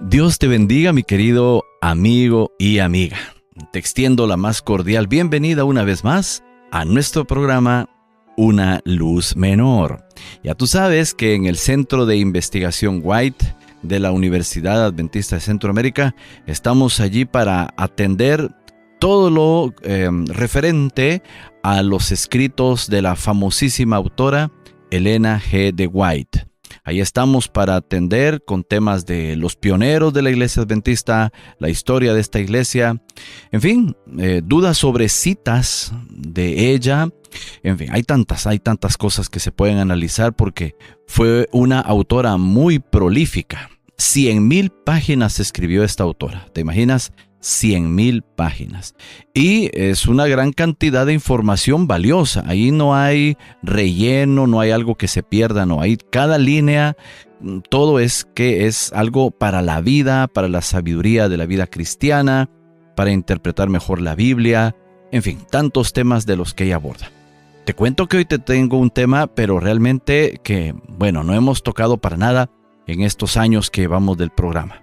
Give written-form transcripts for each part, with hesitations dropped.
Dios te bendiga, mi querido amigo y amiga. Te extiendo la más cordial bienvenida una vez más a nuestro programa Una Luz Menor. Ya tú sabes que en el Centro de Investigación White de la Universidad Adventista de Centroamérica estamos allí para atender todo lo referente a los escritos de la famosísima autora Elena G. de White. Ahí estamos para atender con temas de los pioneros de la iglesia adventista, la historia de esta iglesia, en fin, dudas sobre citas de ella. En fin, hay tantas cosas que se pueden analizar porque fue una autora muy prolífica. 100,000 páginas escribió esta autora, ¿te imaginas? 100,000 páginas. Y es una gran cantidad de información valiosa. Ahí no hay relleno, no hay algo que se pierda, no. Ahí cada línea, todo es algo para la vida, para la sabiduría de la vida cristiana, para interpretar mejor la Biblia. En fin, tantos temas de los que ella aborda. Te cuento que hoy te tengo un tema, pero realmente que, no hemos tocado para nada en estos años que llevamos del programa.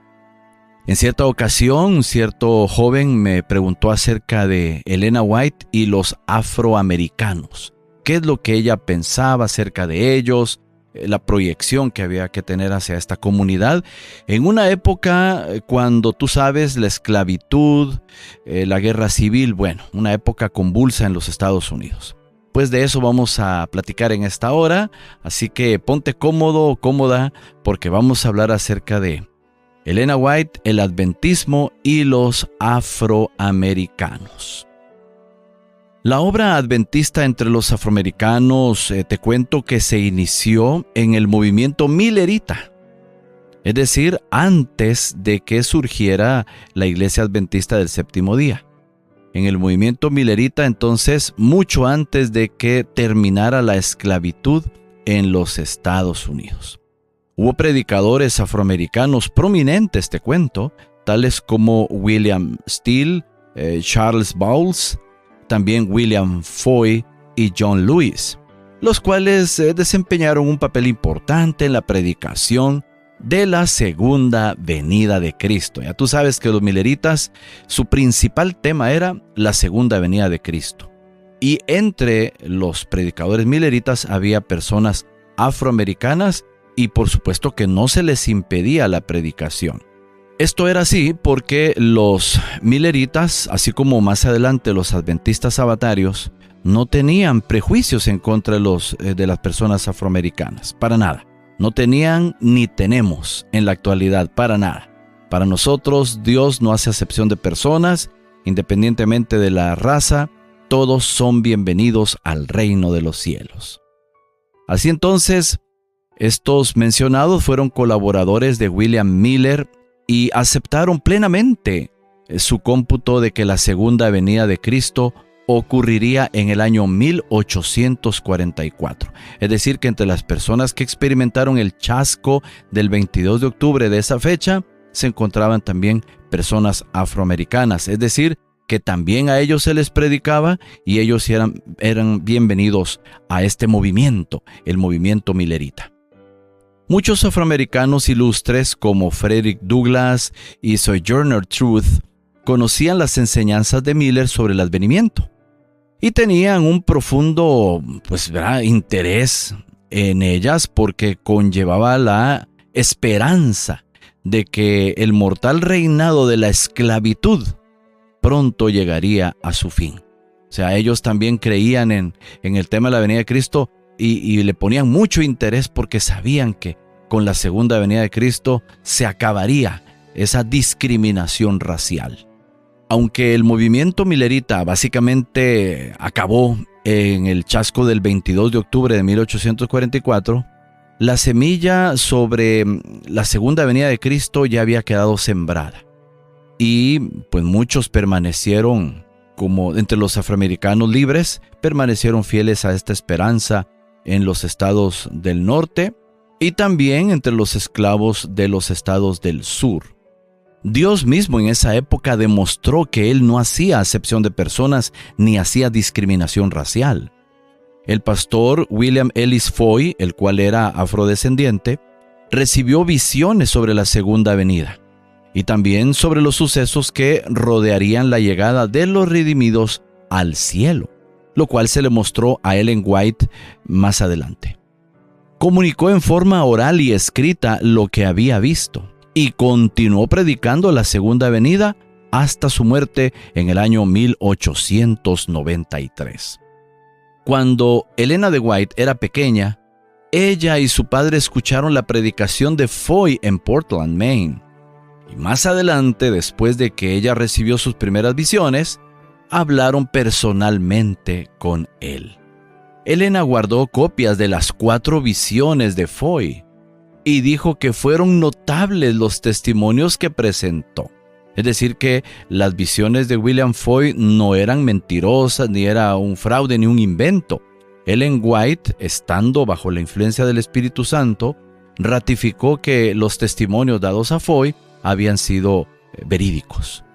En cierta ocasión, un cierto joven me preguntó acerca de Elena White y los afroamericanos. ¿Qué es lo que ella pensaba acerca de ellos? La proyección que había que tener hacia esta comunidad en una época cuando tú sabes la esclavitud, la guerra civil, una época convulsa en los Estados Unidos. Pues de eso vamos a platicar en esta hora, así que ponte cómodo o cómoda porque vamos a hablar acerca de Elena White, el adventismo y los afroamericanos. La obra adventista entre los afroamericanos, te cuento que se inició en el movimiento millerita, es decir, antes de que surgiera la iglesia adventista del séptimo día. En el movimiento millerita, entonces, mucho antes de que terminara la esclavitud en los Estados Unidos. Hubo predicadores afroamericanos prominentes, te cuento, tales como William Steele, Charles Bowles, también William Foy y John Lewis, los cuales desempeñaron un papel importante en la predicación de la segunda venida de Cristo. Ya tú sabes que los milleritas, su principal tema era la segunda venida de Cristo. Y entre los predicadores milleritas había personas afroamericanas y por supuesto que no se les impedía la predicación. Esto era así porque los milleritas, así como más adelante los adventistas sabatarios, no tenían prejuicios en contra de las personas afroamericanas, para nada. No tenían ni tenemos en la actualidad, para nada. Para nosotros, Dios no hace acepción de personas, independientemente de la raza, todos son bienvenidos al reino de los cielos. Así entonces, estos mencionados fueron colaboradores de William Miller y aceptaron plenamente su cómputo de que la segunda venida de Cristo ocurriría en el año 1844. Es decir, que entre las personas que experimentaron el chasco del 22 de octubre de esa fecha, se encontraban también personas afroamericanas. Es decir, que también a ellos se les predicaba y ellos eran bienvenidos a este movimiento, el movimiento millerita. Muchos afroamericanos ilustres como Frederick Douglass y Sojourner Truth conocían las enseñanzas de Miller sobre el advenimiento y tenían un profundo interés en ellas porque conllevaba la esperanza de que el mortal reinado de la esclavitud pronto llegaría a su fin. O sea, ellos también creían en el tema de la venida de Cristo y le ponían mucho interés porque sabían que con la segunda venida de Cristo se acabaría esa discriminación racial. Aunque el movimiento millerita básicamente acabó en el chasco del 22 de octubre de 1844, la semilla sobre la segunda venida de Cristo ya había quedado sembrada. Y pues muchos permanecieron, como entre los afroamericanos libres, permanecieron fieles a esta esperanza en los estados del norte y también entre los esclavos de los estados del sur. Dios mismo en esa época demostró que Él no hacía acepción de personas ni hacía discriminación racial. El pastor William Ellis Foy, el cual era afrodescendiente, recibió visiones sobre la segunda venida. y también sobre los sucesos que rodearían la llegada de los redimidos al cielo, lo cual se le mostró a Ellen White más adelante. Comunicó en forma oral y escrita lo que había visto y continuó predicando la segunda venida hasta su muerte en el año 1893. Cuando Helena de White era pequeña, ella y su padre escucharon la predicación de Foy en Portland, Maine. Y más adelante, después de que ella recibió sus primeras visiones, hablaron personalmente con él. Helena guardó copias de las 4 visiones de Foy y dijo que fueron notables los testimonios que presentó. Es decir, que las visiones de William Foy no eran mentirosas, ni era un fraude, ni un invento. Ellen White, estando bajo la influencia del Espíritu Santo, ratificó que los testimonios dados a Foy habían sido verídicos.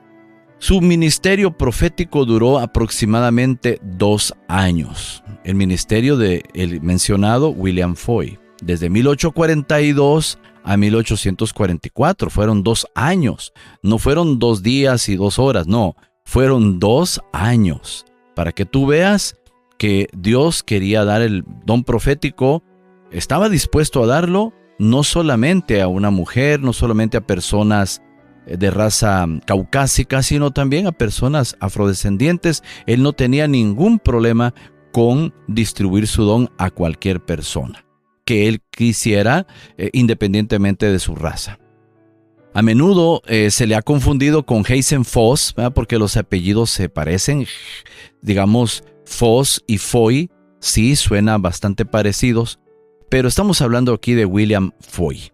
Su ministerio profético duró aproximadamente 2 años. El ministerio del mencionado William Foy, desde 1842 a 1844, fueron 2 años. No fueron 2 días y 2 horas, no, fueron 2 años. Para que tú veas que Dios quería dar el don profético, estaba dispuesto a darlo no solamente a una mujer, no solamente a personas de raza caucásica, sino también a personas afrodescendientes. Él no tenía ningún problema con distribuir su don a cualquier persona que él quisiera, independientemente de su raza. A menudo se le ha confundido con Hazen Foss, ¿verdad? Porque los apellidos se parecen. Digamos, Foss y Foy, sí, suenan bastante parecidos, pero estamos hablando aquí de William Foy.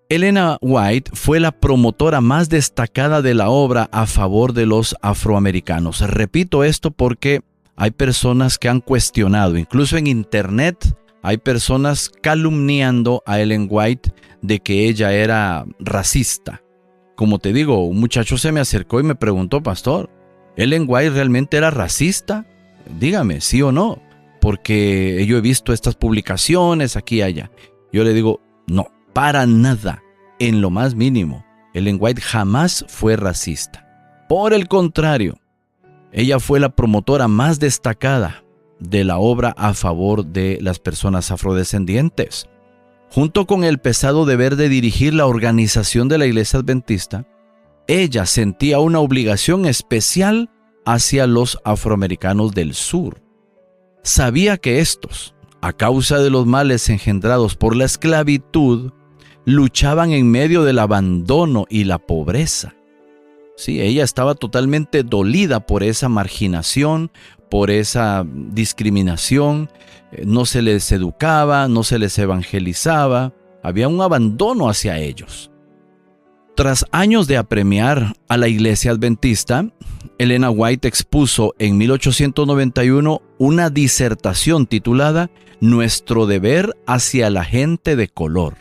Helena White fue la promotora más destacada de la obra a favor de los afroamericanos. Repito esto porque hay personas que han cuestionado, incluso en internet, hay personas calumniando a Ellen White de que ella era racista. Como te digo, un muchacho se me acercó y me preguntó: pastor, ¿Ellen White realmente era racista? Dígame, ¿sí o no? Porque yo he visto estas publicaciones aquí y allá. Yo le digo, no, para nada, en lo más mínimo. Ellen White jamás fue racista. Por el contrario, ella fue la promotora más destacada de la obra a favor de las personas afrodescendientes. Junto con el pesado deber de dirigir la organización de la Iglesia Adventista, ella sentía una obligación especial hacia los afroamericanos del sur. Sabía que estos, a causa de los males engendrados por la esclavitud, luchaban en medio del abandono y la pobreza. Sí, ella estaba totalmente dolida por esa marginación, por esa discriminación. No se les educaba, no se les evangelizaba. Había un abandono hacia ellos. Tras años de apremiar a la Iglesia Adventista, Helena White expuso en 1891 una disertación titulada Nuestro deber hacia la gente de color.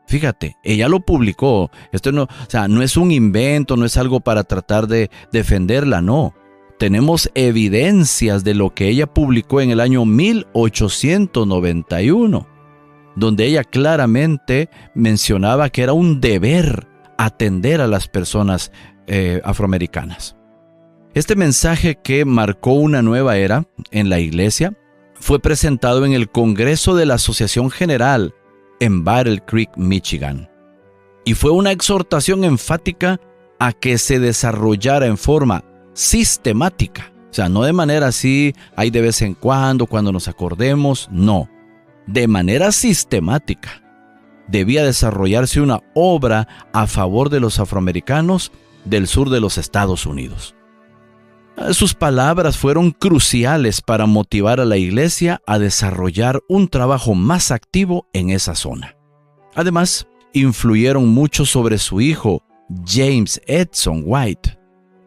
Fíjate, ella lo publicó. Esto no es un invento, no es algo para tratar de defenderla, no. Tenemos evidencias de lo que ella publicó en el año 1891, donde ella claramente mencionaba que era un deber atender a las personas afroamericanas. Este mensaje, que marcó una nueva era en la iglesia, fue presentado en el Congreso de la Asociación General en Battle Creek, Michigan, y fue una exhortación enfática a que se desarrollara en forma sistemática. O sea, no de manera así, hay de vez en cuando nos acordemos, no. De manera sistemática debía desarrollarse una obra a favor de los afroamericanos del sur de los Estados Unidos. Sus palabras fueron cruciales para motivar a la iglesia a desarrollar un trabajo más activo en esa zona. Además, influyeron mucho sobre su hijo, James Edson White,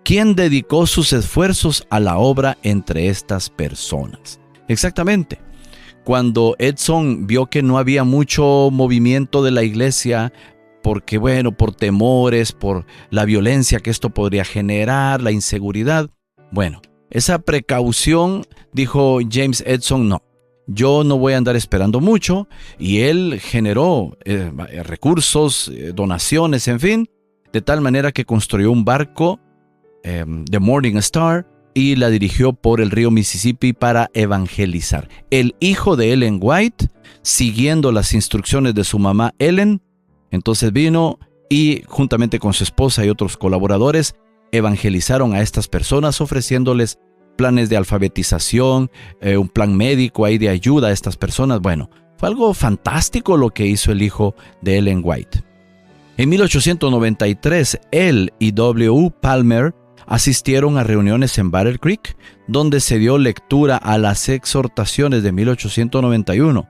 quien dedicó sus esfuerzos a la obra entre estas personas. Exactamente. Cuando Edson vio que no había mucho movimiento de la iglesia, porque por temores, por la violencia que esto podría generar, la inseguridad, esa precaución, dijo James Edson, no, yo no voy a andar esperando mucho, y él generó recursos, donaciones, en fin, de tal manera que construyó un barco, The Morning Star, y la dirigió por el río Mississippi para evangelizar. El hijo de Ellen White, siguiendo las instrucciones de su mamá Ellen, entonces vino y juntamente con su esposa y otros colaboradores evangelizaron a estas personas, ofreciéndoles planes de alfabetización, un plan médico ahí de ayuda a estas personas. Bueno, fue algo fantástico lo que hizo el hijo de Ellen White. En 1893, él y W. Palmer asistieron a reuniones en Battle Creek, donde se dio lectura a las exhortaciones de 1891,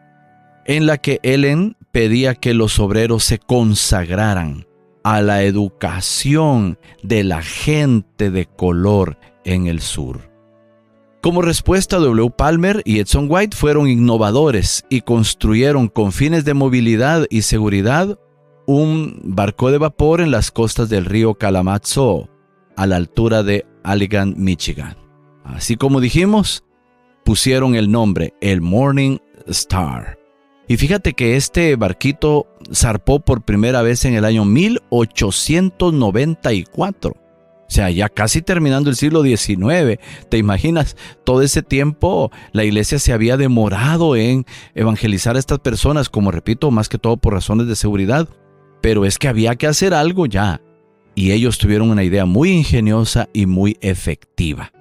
en la que Ellen pedía que los obreros se consagraran a la educación de la gente de color en el sur. Como respuesta, W. Palmer y Edson White fueron innovadores y construyeron con fines de movilidad y seguridad un barco de vapor en las costas del río Kalamazoo, a la altura de Allegan, Michigan. Así como dijimos, pusieron el nombre, el Morning Star. Y fíjate que este barquito zarpó por primera vez en el año 1894. O sea, ya casi terminando el siglo XIX. ¿Te imaginas? Todo ese tiempo la iglesia se había demorado en evangelizar a estas personas, como repito, más que todo por razones de seguridad. Pero es que había que hacer algo ya. Y ellos tuvieron una idea muy ingeniosa y muy efectiva.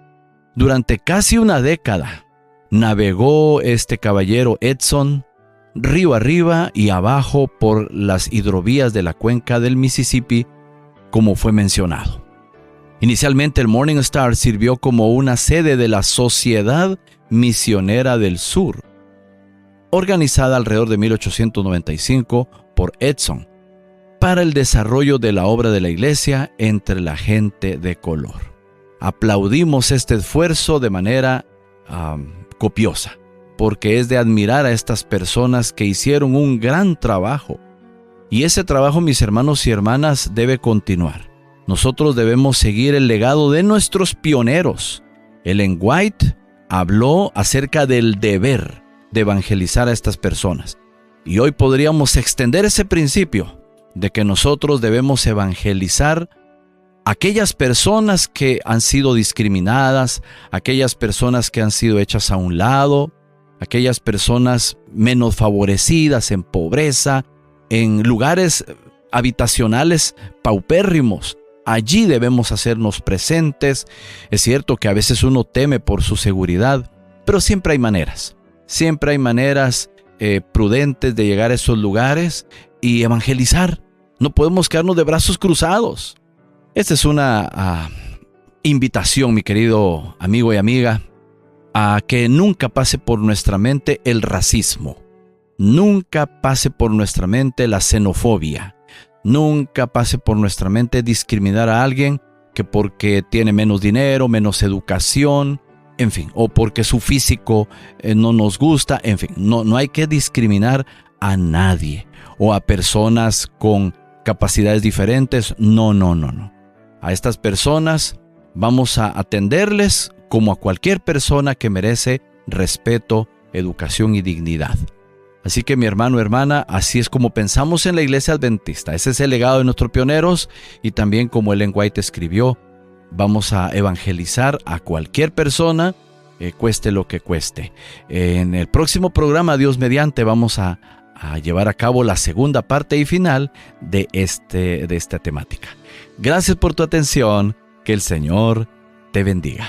Durante casi una década navegó este caballero Edson río arriba y abajo por las hidrovías de la cuenca del Mississippi, como fue mencionado. Inicialmente el Morning Star sirvió como una sede de la Sociedad Misionera del Sur, organizada alrededor de 1895 por Edson, para el desarrollo de la obra de la iglesia entre la gente de color. Aplaudimos este esfuerzo de manera copiosa, porque es de admirar a estas personas que hicieron un gran trabajo. Y ese trabajo, mis hermanos y hermanas, debe continuar. Nosotros debemos seguir el legado de nuestros pioneros. Ellen White habló acerca del deber de evangelizar a estas personas. Y hoy podríamos extender ese principio de que nosotros debemos evangelizar a aquellas personas que han sido discriminadas, aquellas personas que han sido hechas a un lado, aquellas personas menos favorecidas, en pobreza, en lugares habitacionales paupérrimos. Allí debemos hacernos presentes. Es cierto que a veces uno teme por su seguridad, pero siempre hay maneras. Siempre hay maneras prudentes de llegar a esos lugares y evangelizar. No podemos quedarnos de brazos cruzados. Esta es una invitación, mi querido amigo y amiga, a que nunca pase por nuestra mente el racismo. Nunca pase por nuestra mente la xenofobia. Nunca pase por nuestra mente discriminar a alguien que porque tiene menos dinero, menos educación, en fin, o porque su físico no nos gusta, en fin, no hay que discriminar a nadie o a personas con capacidades diferentes. No. A estas personas vamos a atenderles como a cualquier persona que merece respeto, educación y dignidad. Así que mi hermano, hermana, así es como pensamos en la Iglesia Adventista. Ese es el legado de nuestros pioneros y también como Ellen White escribió, vamos a evangelizar a cualquier persona, cueste lo que cueste. En el próximo programa, Dios mediante, vamos a llevar a cabo la segunda parte y final de esta temática. Gracias por tu atención. Que el Señor te bendiga.